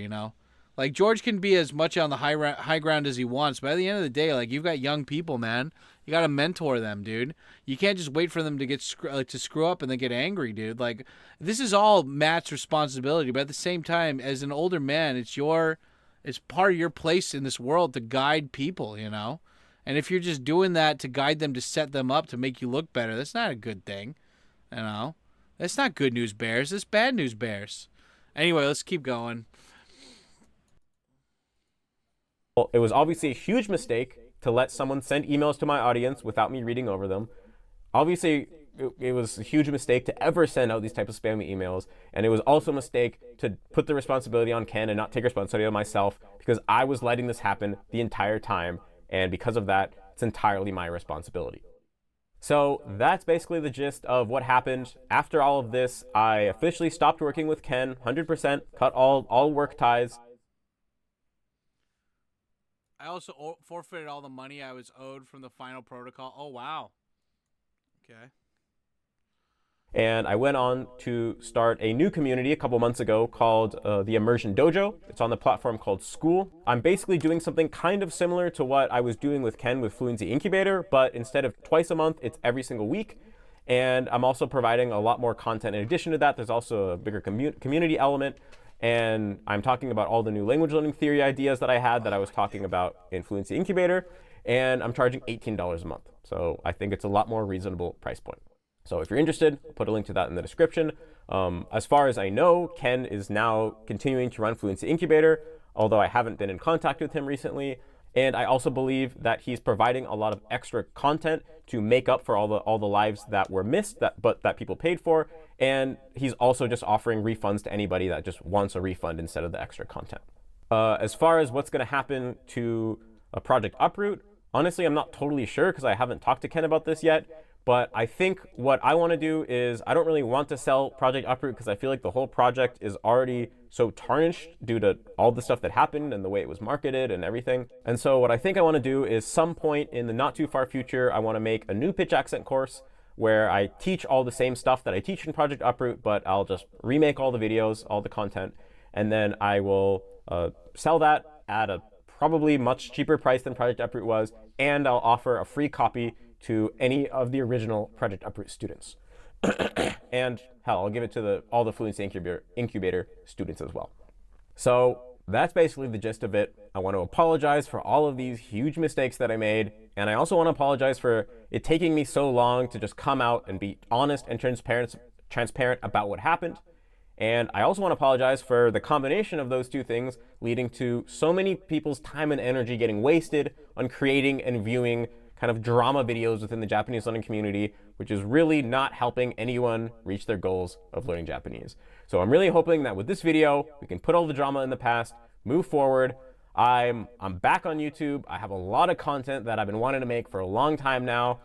S1: Like George can be as much on the high ground as he wants, but at the end of the day, like you've got young people, man. You got to mentor them, dude. You can't just wait for them to get to screw up and then get angry, dude. Like this is all Matt's responsibility, but at the same time, as an older man, it's part of your place in this world to guide people, And if you're just doing that to guide them, to set them up, to make you look better, that's not a good thing, That's not good news bears. That's bad news bears. Anyway, let's keep going.
S2: Well, it was obviously a huge mistake to let someone send emails to my audience without me reading over them. Obviously, it was a huge mistake to ever send out these type of spammy emails, and it was also a mistake to put the responsibility on Ken and not take responsibility on myself, because I was letting this happen the entire time, and because of that, it's entirely my responsibility. So that's basically the gist of what happened. After all of this, I officially stopped working with Ken, 100%, cut all work ties.
S1: I also forfeited all the money I was owed from the final protocol. Oh, wow. Okay.
S2: And I went on to start a new community a couple months ago called the Immersion Dojo. It's on the platform called School. I'm basically doing something kind of similar to what I was doing with Ken with Fluency Incubator, but instead of twice a month, it's every single week. And I'm also providing a lot more content. In addition to that, there's also a bigger community element. And I'm talking about all the new language learning theory ideas that I had that I was talking about in Fluency Incubator. And I'm charging $18 a month. So I think it's a lot more reasonable price point. So if you're interested, I'll put a link to that in the description. As far as I know, Ken is now continuing to run Fluency Incubator, although I haven't been in contact with him recently. And I also believe that he's providing a lot of extra content to make up for all the lives that were missed, but that people paid for. And he's also just offering refunds to anybody that just wants a refund instead of the extra content. As far as what's going to happen to Project Uproot, honestly, I'm not totally sure because I haven't talked to Ken about this yet. But I think what I want to do is I don't really want to sell Project Uproot because I feel like the whole project is already so tarnished due to all the stuff that happened and the way it was marketed and everything. And so what I think I want to do is some point in the not too far future, I want to make a new pitch accent course where I teach all the same stuff that I teach in Project Uproot, but I'll just remake all the videos, all the content, and then I will sell that at a probably much cheaper price than Project Uproot was, and I'll offer a free copy to any of the original Project Uproot students. And hell, I'll give it to all the Fluency Incubator students as well. So that's basically the gist of it. I want to apologize for all of these huge mistakes that I made. And I also want to apologize for it taking me so long to just come out and be honest and transparent about what happened. And I also want to apologize for the combination of those two things leading to so many people's time and energy getting wasted on creating and viewing kind of drama videos within the Japanese learning community, which is really not helping anyone reach their goals of learning Japanese. So I'm really hoping that with this video, we can put all the drama in the past, move forward. I'm back on YouTube. I have a lot of content that I've been wanting to make for a long time now,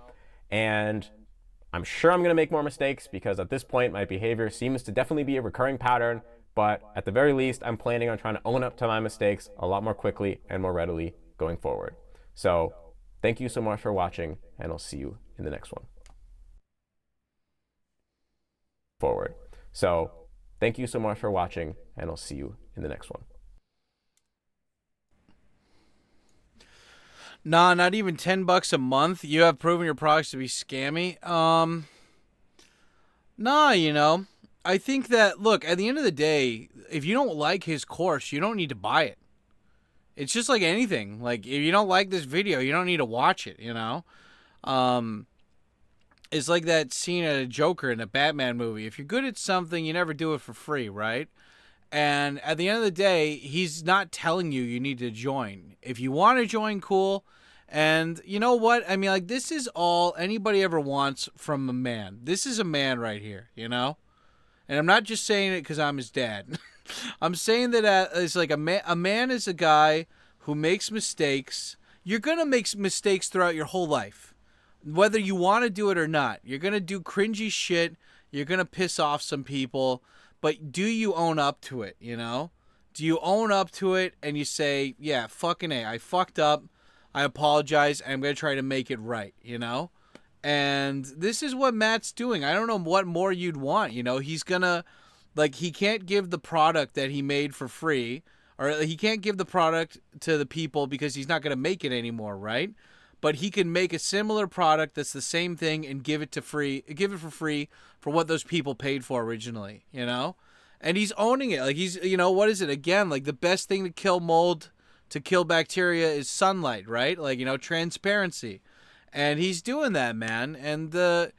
S2: and I'm sure I'm going to make more mistakes because at this point, my behavior seems to definitely be a recurring pattern, but at the very least, I'm planning on trying to own up to my mistakes a lot more quickly and more readily going forward. So thank you so much for watching, and I'll see you in the next one. So thank you so much for watching, and I'll see you in the next one.
S1: Nah, not even $10 a month. You have proven your products to be scammy. Nah, you know, I think that, look, at the end of the day, if you don't like his course, you don't need to buy it. It's just like anything. Like, if you don't like this video, you don't need to watch it, you know? It's like that scene at a Joker in a Batman movie. If you're good at something, you never do it for free, right? And at the end of the day, he's not telling you you need to join. If you want to join, cool. And you know what? I mean, like, this is all anybody ever wants from a man. This is a man right here, you know? And I'm not just saying it because I'm his dad. I'm saying that it's like a man is a guy who makes mistakes. You're going to make mistakes throughout your whole life, whether you want to do it or not. You're going to do cringy shit. You're going to piss off some people. But do you own up to it, you know? Do you own up to it and you say, yeah, fucking A, I fucked up. I apologize. And I'm going to try to make it right, you know? And this is what Matt's doing. I don't know what more you'd want, you know? He's going to... Like, he can't give the product that he made for free, or he can't give the product to the people because he's not going to make it anymore, right? But he can make a similar product that's the same thing and give it for free for what those people paid for originally, you know? And he's owning it. Like, he's, you know, what is it? Again, like, the best thing to kill mold, to kill bacteria is sunlight, right? Like, you know, transparency. And he's doing that, man. And,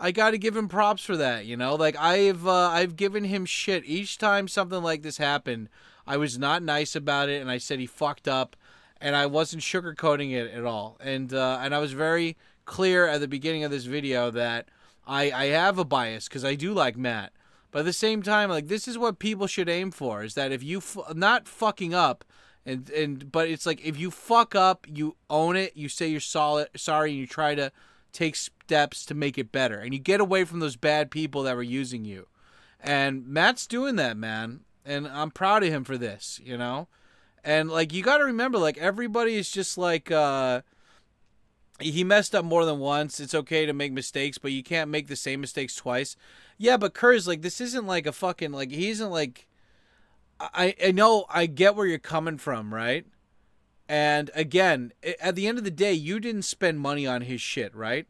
S1: I got to give him props for that, you know? Like, I've given him shit. Each time something like this happened, I was not nice about it, and I said he fucked up, and I wasn't sugarcoating it at all. And I was very clear at the beginning of this video that I have a bias, because I do like Matt. But at the same time, like, this is what people should aim for, is that if you... not fucking up, but it's like, if you fuck up, you own it, you say you're sorry, and you try to take steps to make it better, and you get away from those bad people that were using you. And Matt's doing that, man, and I'm proud of him for this, you know? And like you got to remember, like everybody is just like he messed up more than once. It's okay to make mistakes, but you can't make the same mistakes twice. Yeah, but Kurz, like this isn't like a fucking like he isn't like I know I get where you're coming from, right? And again, at the end of the day, you didn't spend money on his shit, right?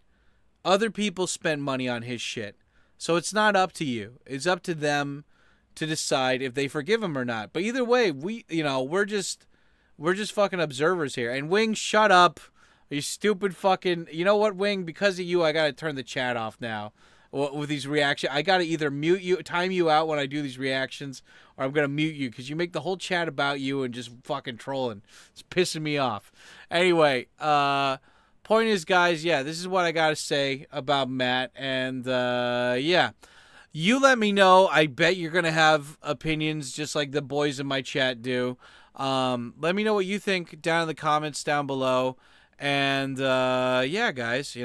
S1: Other people spent money on his shit. So it's not up to you. It's up to them to decide if they forgive him or not. But either way, we're just fucking observers here. And Wing, shut up. You stupid fucking... You know what, Wing? Because of you, I gotta turn the chat off now. With these reactions. I gotta either mute you, time you out when I do these reactions, or I'm gonna mute you, because you make the whole chat about you and just fucking trolling. It's pissing me off. Anyway, point is, guys, yeah, this is what I gotta say about Matt. And, yeah. You let me know. I bet you're gonna have opinions just like the boys in my chat do. Let me know what you think down in the comments down below. And yeah, guys,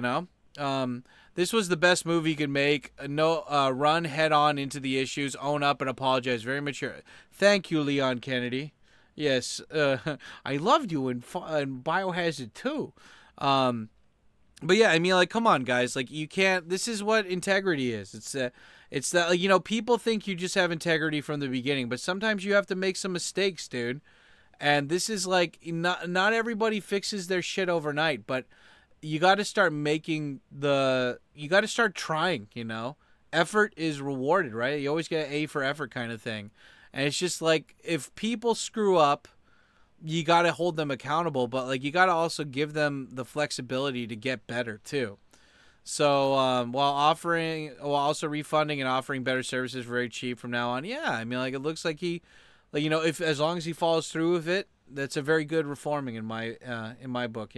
S1: this was the best movie you could make. Run head on into the issues, own up, and apologize. Very mature. Thank you, Leon Kennedy. Yes, I loved you in Biohazard 2. But yeah, I mean, like, come on, guys. Like, you can't. This is what integrity is. It's that, like, people think you just have integrity from the beginning, but sometimes you have to make some mistakes, dude. And this is like, not everybody fixes their shit overnight, but you got to start you got to start trying, Effort is rewarded, right? You always get an A for effort kind of thing. And it's just like, if people screw up, you got to hold them accountable, but like, you got to also give them the flexibility to get better too. So, while also refunding and offering better services very cheap from now on. Yeah. I mean, like, it looks like he, like, as long as he follows through with it, that's a very good reforming in my book,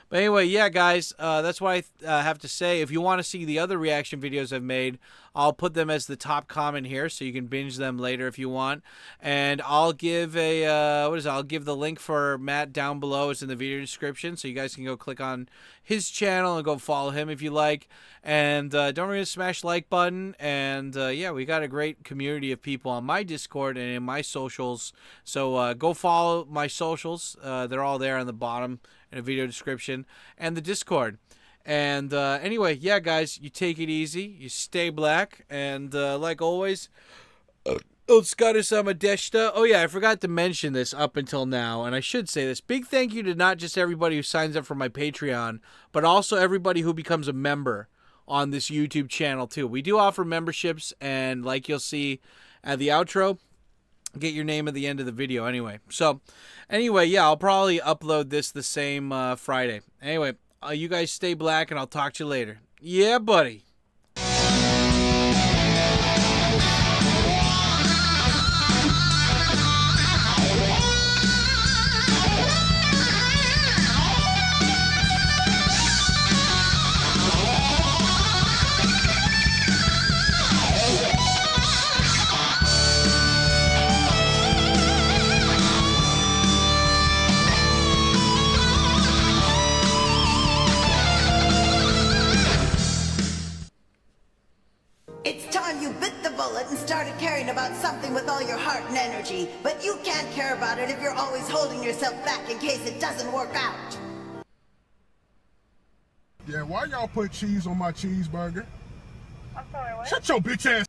S1: But anyway, yeah, guys, that's what I have to say. If you want to see the other reaction videos I've made, I'll put them as the top comment here, so you can binge them later if you want. And I'll give I'll give the link for Matt down below. It's in the video description, so you guys can go click on his channel and go follow him if you like. And don't forget to smash like button. And yeah, we got a great community of people on my Discord and in my socials. So go follow my socials. They're all there on the bottom in the video description and the Discord. And anyway, yeah, guys, you take it easy. You stay black. And like always, Oh yeah, I forgot to mention this up until now, and I should say this. Big thank you to not just everybody who signs up for my Patreon, but also everybody who becomes a member on this YouTube channel too. We do offer memberships, and like you'll see at the outro, get your name at the end of the video anyway. So anyway, yeah, I'll probably upload this the same Friday. Anyway, you guys stay black, and I'll talk to you later. Yeah, buddy.
S4: And started caring about something with all your heart and energy, but you can't care about it if you're always holding yourself back in case it doesn't work out.
S5: Yeah, why y'all put cheese on my cheeseburger?
S6: I'm sorry, what?
S5: Shut your bitch ass